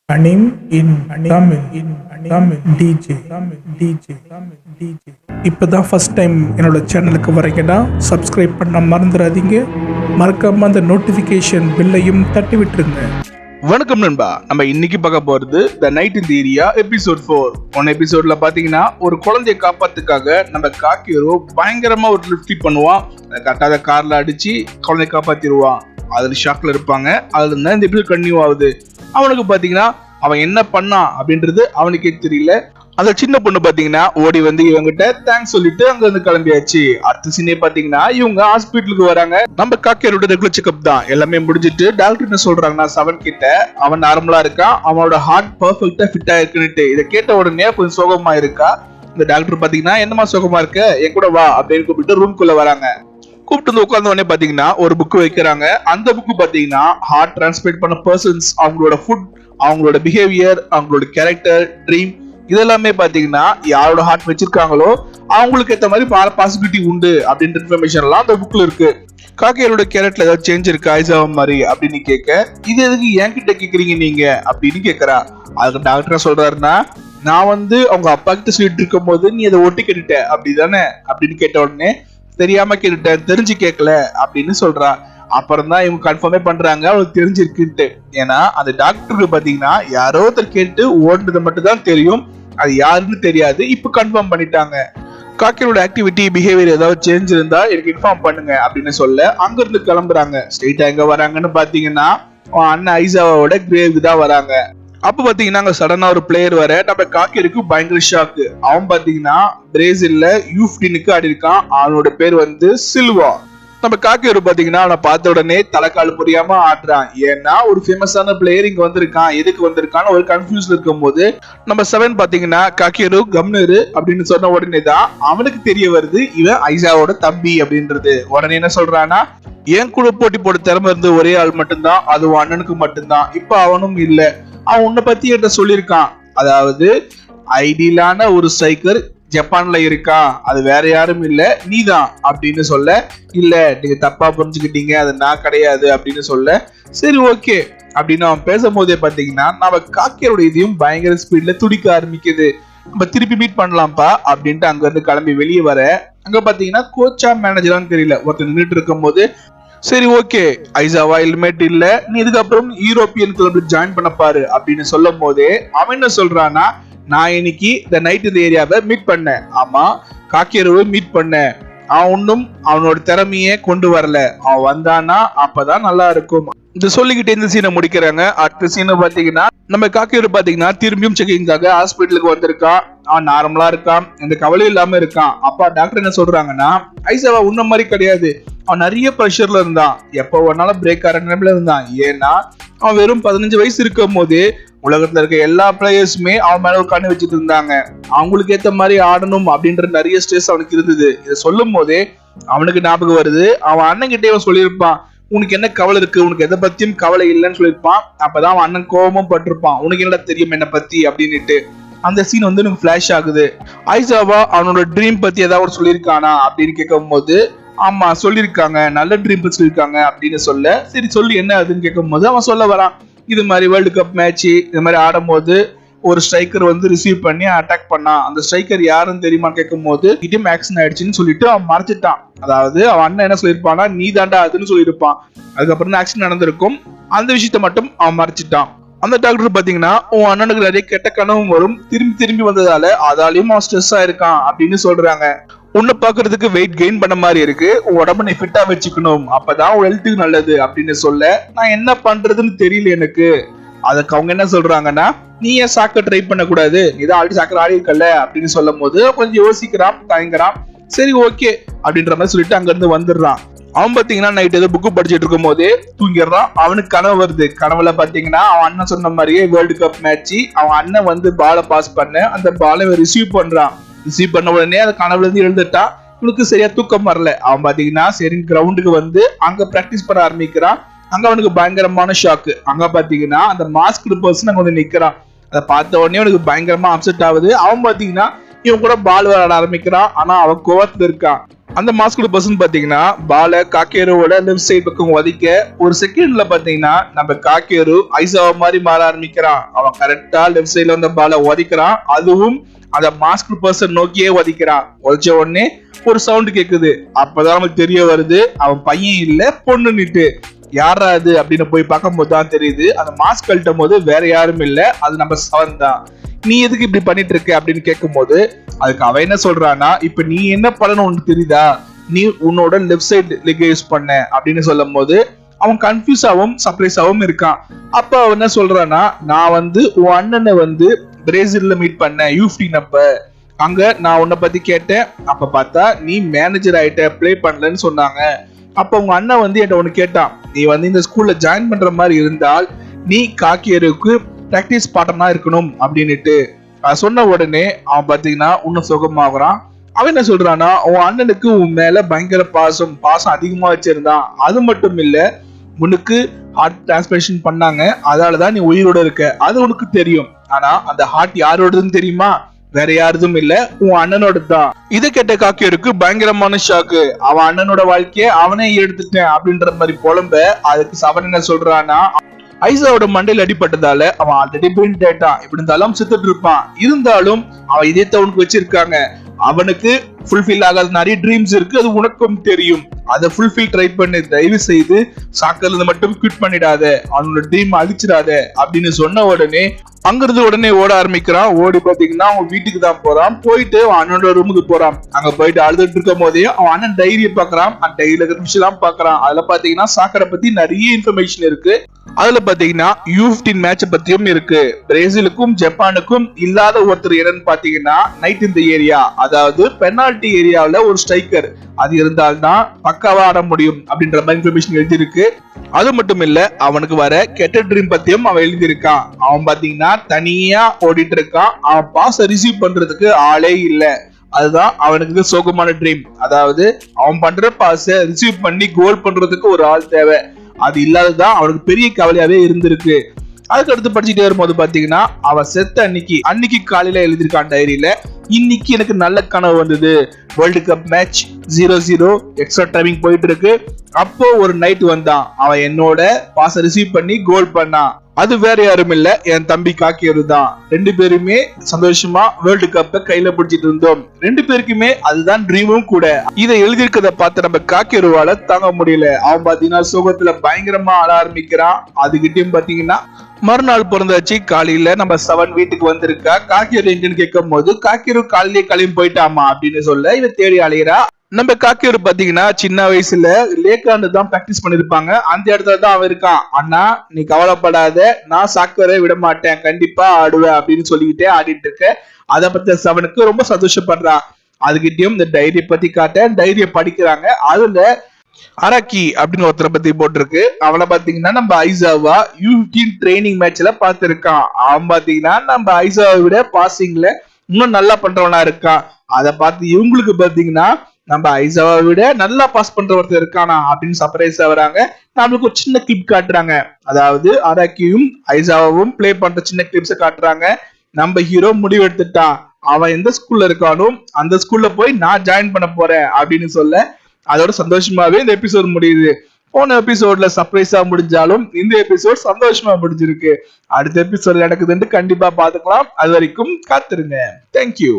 Anim in Tamil DJ. இப்போதான் first time என்னோட சேனலுக்கு வரீங்கன்னா சப்ஸ்கிரைப் பண்ண மறந்துடாதீங்க. மறக்காம அந்த நோட்டிஃபிகேஷன் பில்லையும் தட்டி விட்டுருங்க. வணக்கம் நண்பா, நம்ம இன்னைக்கு பார்க்க போறது the night in the area episode 4. One எபிசோட்ல பாத்தீங்கன்னா ஒரு குழந்தைய காப்பாத்துக்காக நம்ம காக்கியரோ பயங்கரமா ஒரு லிஃப்ட் பண்ணுவான். கட்டாத கார்ல அடிச்சு குழந்தைய காப்பாத்திடுவான். அதுல ஷாக்ல இருப்பாங்க. அதுல இருந்தா இந்த எபிசோட் கண்டினியூ ஆகுது. அவனுக்கு பாத்தீங்கன்னா அவன் என்ன பண்ணான் அப்படின்றது அவனுக்கே தெரியல. அந்த சின்ன பொண்ணு பாத்தீங்கன்னா ஓடி வந்து இவங்கிட்ட தேங்க்ஸ் சொல்லிட்டு அங்க இருந்து கிளம்பியாச்சு. அடுத்த சீனே பாத்தீங்கன்னா இவங்க ஹாஸ்பிட்டலுக்கு வராங்க. நம்ம காக்கியரோட ரெகுலர் செக்அப் தான். எல்லாமே முடிஞ்சிட்டு டாக்டர் என்ன சொல்றாங்கன்னா செவன் கிட்ட அவன் நார்மலா இருக்கான், அவனோட ஹார்ட் பர்ஃபெக்டா ஃபிட் ஆயிருக்குன்னுட்டு. இதை கேட்ட உடனே கொஞ்சம் சோகமா இருக்கா. இந்த டாக்டர் பாத்தீங்கன்னா என்னமா சோகமா இருக்க, என் கூட வா அப்படின்னு கூப்பிட்டு ரூம்குள்ள வராங்க. கூப்பிட்டு வந்து உட்கார்ந்த உடனே பாத்தீங்கன்னா ஒரு புக் வைக்கிறாங்க. அந்த புக்கு பாத்தீங்கன்னா ஹார்ட் டிரான்ஸ்பிளேட் பண்ண பர்சன்ஸ், அவங்களோட ஃபுட், அவங்களோட பிஹேவியர், அவங்களோட கேரக்டர், ட்ரீம், இதெல்லாமே பாத்தீங்கன்னா யாரோட ஹார்ட் வச்சிருக்காங்களோ அவங்களுக்கு ஏற்ற மாதிரி பல பாசிபிலிட்டி உண்டு அப்படின்ற இன்ஃபர்மேஷன் எல்லாம் அந்த புக்ல இருக்கு. காக்கையோட கேரக்டர்ல ஏதாவது சேஞ்ச் இருக்கா ஐசாவா மாதிரி அப்படின்னு கேட்க, இது எதுக்கு என்கிட்ட கேக்குறீங்க நீங்க அப்படின்னு கேக்குறா. அதுக்கு டாக்டர் சொல்றாருன்னா, நான் வந்து அவங்க அப்பா கிட்ட சொல்லிட்டு இருக்கும் போது நீ அதை ஒட்டி கேட்டுட்ட அப்படிதானே அப்படின்னு கேட்ட உடனே, தெரியாம கேட்டுட்டேன், தெரிஞ்சு கேட்கல அப்படின்னு சொல்றா. அப்புறம் தான் இவங்க கன்ஃபார்மே பண்றாங்க அவளுக்கு தெரிஞ்சிருக்குன்ட்டு. ஏன்னா அந்த டாக்டருக்கு பாத்தீங்கன்னா யாரோ ஒருத்தர் கேட்டு ஓடுறது மட்டும் தான் தெரியும், அது யாருன்னு தெரியாது. இப்ப கன்ஃபார்ம் பண்ணிட்டாங்க. காக்கியோட ஆக்டிவிட்டி பிஹேவியர் ஏதாவது சேஞ்ச் இருந்தா எனக்கு இன்ஃபார்ம் பண்ணுங்க அப்படின்னு சொல்ல அங்க இருந்து கிளம்புறாங்க. ஸ்ட்ரெயிட்டா எங்க வராங்கன்னு பாத்தீங்கன்னா அண்ணன் ஐசாவோட கிரேவுக்கு தான் வராங்க. அப்ப பாத்தீங்கன்னா அங்க சடனா ஒரு பிளேயர் வர நம்ம காக்கியருக்கு பயங்கர ஷாக்கு. அவன் பாத்தீங்கன்னா பிரேசில்ல யூ15க்கு ஆடி இருக்கான். அவனோட பேர் வந்து சில்வா. நம்ம காக்கியரு பாத்தீங்கன்னா அவனை பார்த்த உடனே தலைக்கால் புரியாம ஆடுறான். ஏன்னா ஒரு ஃபேமஸான பிளேயர் இங்க வந்திருக்கான், எதுக்கு வந்திருக்கான்னு ஒரு கன்ஃபியூஸ்ல இருக்கும் போது நம்ம செவன் பாத்தீங்கன்னா காக்கியரு கம்னரு அப்படின்னு சொன்ன உடனே தான் அவனுக்கு தெரிய வருது இவன் ஐசாவோட தம்பி அப்படின்றது. உடனே என்ன சொல்றான்னா, என் கூட போட்டி போட திறமை இருந்து ஒரே ஆள் மட்டும்தான், அது அண்ணனுக்கு மட்டும்தான், இப்ப அவனும் இல்ல. அவன் உன்னை பத்தி என்கிட்ட சொல்லியிருக்கான், அதாவது ஐடியலான ஒரு ஸ்ட்ரைக்கர் ஜப்பான்ல இருக்கா, அது வேற யாரும் இல்ல நீதான் அப்படின்னு சொல்ல, இல்ல நீங்க தப்பா புரிஞ்சுக்கிட்டீங்க, அது நான் கிடையாது அப்படின்னு சொல்ல, சரி ஓகே அப்படின்னு அவன் பேசும்போதே பாத்தீங்கன்னா நம்ம காக்கியரோட இதையும் பயங்கர ஸ்பீட்ல துடிக்க ஆரம்பிக்குது. நம்ம திருப்பி மீட் பண்ணலாம்ப்பா அப்படின்ட்டு அங்க இருந்து கிளம்பி வெளியே வர, அங்க பாத்தீங்கன்னா கோச்சா மேனேஜரான்னு தெரியல ஒருத்தர் நின்றுட்டு இருக்கும் போது, சரி ஓகே ஐசாவா ஹெல்மெட் இல்ல, நீ இதுக்கப்புறம் யூரோப்பியன் கிளப்ல ஜாயின் பண்ண பாரு அப்படின்னு சொல்லும் போதே அவன் என்ன சொல்றான்னா, நான் இன்னைக்கு இந்த நைட் இந்த ஏரியாவை மீட் பண்ணேன். ஆமா, காக்கியரவை மீட் பண்ணேன். அவன் ஒன்னும் அவனோட திறமையே கொண்டு வரல, அவன் வந்தானா அப்பதான் நல்லா இருக்கும். இந்த சொல்லிக்கிட்டே இந்த சீனை முடிக்கிறாங்க. அடுத்த சீனை பாத்தீங்கன்னா நம்ம காக்கியர் பாத்தீங்கன்னா திரும்பியும் செக்கிங்காக ஹாஸ்பிட்டலுக்கு வந்திருக்கான். அவன் நார்மலா இருக்கான், எந்த கவலையும் இல்லாம இருக்கான். அப்பா டாக்டர் என்ன சொல்றாங்கன்னா, ஐசாவா உன்ன மாதிரி கிடையாது, அவன் நிறைய ப்ரெஷர்ல இருந்தான், எப்போ வேணாலும் பிரேக் ஆகிற நிலைமையில இருந்தான். ஏன்னா அவன் வெறும் 15 வயசு இருக்கும் போது உலகத்துல இருக்க எல்லா பிளேயர்ஸுமே அவன் மேல ஒரு கண்ணு வச்சுட்டு இருந்தாங்க. அவங்களுக்கு ஏத்த மாதிரி ஆடணும் அப்படின்ற நிறைய ஸ்ட்ரெஸ் அவனுக்கு இருந்தது. இதை சொல்லும் போதே அவனுக்கு ஞாபகம் வருது, அவன் அண்ணன் கிட்டே அவன் சொல்லியிருப்பான், உனக்கு என்ன கவலை இருக்கு, உனக்கு எதை பத்தியும் கவலை இல்லைன்னு சொல்லியிருப்பான். அப்பதான் அவன் அண்ணன் கோபமும் பட்டிருப்பான், உனக்கு என்னடா தெரியும் என்ன பத்தி அப்படின்னுட்டு. அந்த சீன் வந்து எனக்கு பிளாஷ் ஆகுது. ஐசாவா அவனோட ட்ரீம் பத்தி ஏதாவது சொல்லியிருக்கானா அப்படின்னு கேட்கும் போது, ஆமா சொல்லியிருக்காங்க, நல்ல ட்ரீம் பத்தி சொல்லியிருக்காங்க அப்படின்னு சொல்ல, சரி சொல்லி என்ன அதுன்னு கேட்கும் போது அவன் சொல்ல வரான், இது மாதிரி வேர்ல்டு கப் மேட்ச் இது மாதிரி ஆடும் போது ஒரு ஸ்ட்ரைக்கர் வந்து ரிசீவ் பண்ணி அட்டாக் பண்ணான், அந்த ஸ்ட்ரைக்கர் யாருன்னு தெரியுமா கேட்கும் போது கிட்டும் ஆக்சன் ஆயிடுச்சுன்னு சொல்லிட்டு அவன் மறைச்சிட்டான். அதாவது அவன் அண்ணன் என்ன சொல்லியிருப்பானா, நீ தாண்டா அதுன்னு சொல்லியிருப்பான். அதுக்கப்புறம் தான் ஆக்சன் நடந்திருக்கும், அந்த விஷயத்த மட்டும் அவன் மறைச்சிட்டான். அந்த டாக்டர் பாத்தீங்கன்னா உன் அண்ணனுக்கு நிறைய கெட்ட கனவும் வரும், திரும்பி திரும்பி வந்ததால அதாலையும் அவன் ஸ்ட்ரெஸ்ஸா இருக்கான் அப்படின்னு சொல்றாங்க. உன்னை பாக்குறதுக்கு வெயிட் கெயின் பண்ண மாதிரி இருக்கு, உன் உடம்பு நீ ஃபிட்டா வச்சுக்கணும், அப்பதான் உன் ஹெல்த்துக்கு நல்லது அப்படின்னு சொல்ல, நான் என்ன பண்றதுன்னு தெரியல எனக்கு. அதுக்கு அவங்க என்ன சொல்றாங்கன்னா, நீ ஏன் சாக்க ட்ரை பண்ண கூடாது, நீதான் ஆல்ரெடி சாக்கர் ஆடி இருக்கல அப்படின்னு சொல்லும் போது கொஞ்சம் யோசிக்கிறான், தயங்குறான். சரி ஓகே அப்படின்ற மாதிரி சொல்லிட்டு அங்க இருந்து வந்துடுறான். அவன் பாத்தீங்கன்னா நைட் ஏதோ புக்கு படிச்சுட்டு இருக்கும் போதே தூங்கிடுறான். அவனுக்கு கனவு வருது. கனவுல பாத்தீங்கன்னா அவன் அண்ணன் சொன்ன மாதிரியே வேர்ல்டு கப் மேட்ச் அவன் அண்ணன் வந்து பாலை பாஸ் பண்ண, அந்த பாலை ரிசீவ் பண்றான். ரிசீவ் பண்ண உடனே அந்த கனவுல இருந்து எழுந்துட்டான். இவனுக்கு சரியா தூக்கம் வரல. அவன் பாத்தீங்கன்னா சரி கிரவுண்டுக்கு வந்து அங்க பிராக்டிஸ் பண்ண ஆரம்பிக்கிறான். அங்க அவனுக்கு பயங்கரமான ஷாக்கு. அங்க பாத்தீங்கன்னா அந்த மாஸ்க் பர்சன் அங்க வந்து நிக்கிறான். அதை பார்த்த உடனே அவனுக்கு பயங்கரமா அப்செட் ஆகுது. அவன் பாத்தீங்கன்னா இவன் கூட பால் விளையாட ஆரம்பிக்கிறான். ஆனா அவன் கோவத்துல இருக்கான். அந்த மாஸ்கோட பர்சன் பாத்தீங்கன்னா பால காக்கேரோட லெஃப்ட் சைடு பக்கம் ஒதிக்க ஒரு செகண்ட்ல பாத்தீங்கன்னா நம்ம காக்கேரு ஐசாவா மாதிரி மாற ஆரம்பிக்கிறான். அவன் கரெக்டா லெஃப்ட் சைடுல வந்த பால ஒதிக்கிறான். அதுவும் அந்த மாஸ்க் பர்சன் நோக்கியே ஒதிக்கிறான். ஒதிச்ச உடனே ஒரு சவுண்ட் கேக்குது. அப்பதான் நமக்கு தெரிய வருது அவன் பையன் இல்ல பொண்ணுன்னுட்டு. யாரா அது அப்படின்னு போய் பார்க்கும் போது தான் தெரியுது அந்த மாஸ்க் கழட்டும் போது வேற யாரும் இல்ல, அது நம்ம சவன் தான். நீ எதுக்கு இப்படி பண்ணிட்டு இருக்க அப்படின்னு கேட்கும் போது அதுக்கு அவன் என்ன சொல்றான்னா, இப்ப நீ என்ன பண்ணணும் உனக்கு தெரியுதா, நீ உன்னோட லெஃப்ட் சைடு லெக் யூஸ் பண்ண அப்படின்னு சொல்லும் போது அவன் கன்ஃபியூஸாவும் சர்ப்ரைஸாவும் இருக்கான். அப்ப அவன் என்ன சொல்றான்னா, நான் உன் அண்ணனை பிரேசில்ல மீட் பண்ணேன் U15 அப்ப. அங்க நான் உன்னை பத்தி கேட்டேன். அப்ப பார்த்தா நீ மேனேஜர் ஆயிட்ட, பிளே பண்ணலன்னு சொன்னாங்க. அப்ப உங்க அண்ணன் என்கிட்ட ஒண்ணு கேட்டான், நீ இந்த ஸ்கூல்ல ஜாயின் பண்ற மாதிரி இருந்தால் நீ காக்கியருக்கு பிராக்டிஸ் பாட்டனா இருக்கணும் அப்படின்னுட்டு சொன்ன உடனே அவன் பாத்தீங்கன்னா இன்னும் சுகமாகறான். அவன் என்ன சொல்றான்னா, உன் அண்ணனுக்கு உன் மேல பயங்கர பாசம் அதிகமா வச்சிருந்தான். அது மட்டும் இல்ல, உனக்கு ஹார்ட் டிரான்ஸ்பிளேஷன் பண்ணாங்க, அதனாலதான் நீ உயிரோட இருக்க, அது உனக்கு தெரியும். ஆனா அந்த ஹார்ட் யாரோடதுன்னு தெரியுமா? வேற யாருதும் இல்ல, உன் அண்ணனோட தான். இதை கேட்ட காக்கியருக்கு பயங்கரமான ஷாக்கு. அவன் அண்ணனோட வாழ்க்கைய அவனே எடுத்துட்டேன் அப்படின்ற மாதிரி புலம்ப. அதுக்கு சவன் என்ன சொல்றான்னா, ஐசாவோட மண்டையில் அடிப்பட்டதால அவன் ஆல்ரெடி பிரிண்ட் ஆயிட்டான், இப்படி இருந்தாலும் செத்துட்டு இருப்பான். இருந்தாலும் அவன் இதயத்தை அவனுக்கு வச்சிருக்காங்க. அவனுக்கு ஃபுல்ஃபில் ஆகாத நிறைய ட்ரீம்ஸ் இருக்கு, அது உனக்கும் தெரியும். அதை ஃபுல்ஃபில் ட்ரை பண்ணி தயவு செய்து சாக்கர்ல இருந்து மட்டும் குவிட் பண்ணிடாத, அவனோட ட்ரீம் அழிச்சிடாத அப்படின்னு சொன்ன உடனே அங்கிருந்து உடனே ஓட ஆரம்பிக்கிறான். ஓடி பாத்தீங்கன்னா அவன் வீட்டுக்கு தான் போறான். போயிட்டு அவன் அண்ணனோட ரூமுக்கு போறான். அங்க போயிட்டு அழுதுட்டு இருக்கும் போதே அவன் அண்ணன் டைரியை பாக்குறான். அந்த டைரியில இருக்கிற விஷயம் எல்லாம் பாக்குறான். அதுல பாத்தீங்கன்னா சாக்கரை பத்தி நிறைய இன்ஃபர்மேஷன் இருக்கு. அதுல பாத்தீங்கன்னா U15 மேட்ச பத்தியும் இருக்கு. பிரேசிலுக்கும் ஜப்பானுக்கும் இல்லாத ஒருத்தர் என்னன்னு பாத்தீங்கன்னா நைட் இந்த ஏரியா, அதாவது பெனால்டி ஏரியாவில ஒரு ஸ்ட்ரைக்கர் அது இருந்தால்தான் பக்காவா ஆட முடியும் அப்படின்ற மாதிரி இன்ஃபர்மேஷன் எழுதி இருக்கு. அது மட்டும் இல்ல, அவனுக்கு வர கெட்ட ட்ரீம் பத்தியும் அவன் எழுதியிருக்கான். அவன் பாத்தீங்கன்னா தனியா ஓடிட்டு இருக்கான். அவன் பாஸ ரிசீவ் பண்றதுக்கு ஆளே இல்ல. அதுதான் அவனுக்கு சோகமான ட்ரீம். அதாவது அவன் பண்ற பாஸ ரிசீவ் பண்ணி கோல் பண்றதுக்கு ஒரு ஆள் தேவை. அது இல்லாததான் அவனுக்கு பெரிய கவலையாவே இருந்திருக்கு. அதுக்கு அடுத்து படிச்சுட்டே வரும்போது பாத்தீங்கன்னா அவன் செத்த அன்னைக்கு காலையில எழுதியிருக்கான் டைரியில, இன்னைக்கு எனக்கு நல்ல கனவு வந்தது, world cup match 0-0 extra timing போயிட்டு இருக்கு. அப்போ ஒரு நைட் வந்தான், அவன் என்னோட பாஸ ரிசீவ் பண்ணி கோல் பண்ணான். அது வேற யாரும் இல்ல, என் தம்பி காக்கியரு தான். ரெண்டு பேருமே சந்தோஷமா வேர்ல்டு கப்பை கையில பிடிச்சிட்டு இருந்தோம். ரெண்டு பேருக்குமே அதுதான் ட்ரீமும் கூட. இதை எழுதியிருக்கத பார்த்து நம்ம காக்கியருவால தாங்க முடியல. அவன் பாத்தீங்கன்னா சோகத்துல பயங்கரமா ஆட ஆரம்பிக்கிறான். அதுகிட்டயும் பாத்தீங்கன்னா மறுநாள் பிறந்தாச்சு. காலையில நம்ம சவன் வீட்டுக்கு வந்திருக்கா. காக்கியரு எங்கன்னு கேட்கும் போது காக்கியரு காலையிலே கிளம்பி போயிட்டாமா அப்படின்னு சொல்ல இவ தேடி அலையிறா. நம்ம காக்கியரு பாத்தீங்கன்னா சின்ன வயசுல லேக்காண்டு தான் பிராக்டிஸ் பண்ணிருப்பாங்க. அந்த இடத்துல தான் அவன் இருக்கான். அண்ணா நீ கவலைப்படாத, நான் சாக்கரை விட மாட்டேன், கண்டிப்பா ஆடுவேன் அப்படின்னு சொல்லிக்கிட்டே ஆடிட்டு இருக்க. அதை பத்தி சவனுக்கு ரொம்ப சந்தோஷப்படுறான். அதுகிட்டயும் இந்த டைரியை பத்தி காட்ட டைரியை படிக்கிறாங்க. அதுல அரக்கி அப்படின்னு ஒருத்தரை பத்தி போட்டிருக்கு. அவனை பாத்தீங்கன்னா நம்ம ஐசாவா U15 ட்ரைனிங் மேட்ச்ல பாத்துருக்கான். அவன் பாத்தீங்கன்னா நம்ம ஐசாவை விட பாசிங்ல இன்னும் நல்லா பண்றவனா இருக்கான். அதை பார்த்து இவங்களுக்கு பாத்தீங்கன்னா நம்ம ஐசாவை விட நல்லா பாஸ் பண்ற ஒருத்தர் இருக்கானா அப்படின்னு சர்ப்ரைஸ் ஆகுறாங்க. நம்மளுக்கு ஒரு சின்ன கிளிப் காட்டுறாங்க. அதாவது அரக்கியும் ஐசாவும் பிளே பண்ற சின்ன கிளிப்ஸை காட்டுறாங்க. நம்ம ஹீரோ முடிவு எடுத்துட்டான், அவன் எந்த ஸ்கூல்ல இருக்கானோ அந்த ஸ்கூல்ல போய் நான் ஜாயின் பண்ண போறேன் அப்படின்னு சொல்ல அதோட சந்தோஷமாவே இந்த எபிசோட் முடியுது. போன எபிசோட்ல சர்ப்ரைஸா முடிஞ்சாலும் இந்த எபிசோட் சந்தோஷமா முடிஞ்சிருக்கு. அடுத்த எபிசோட் நடக்குதுன்னு கண்டிப்பா பாத்துக்கலாம். அது வரைக்கும் காத்துருங்க. தேங்க்யூ.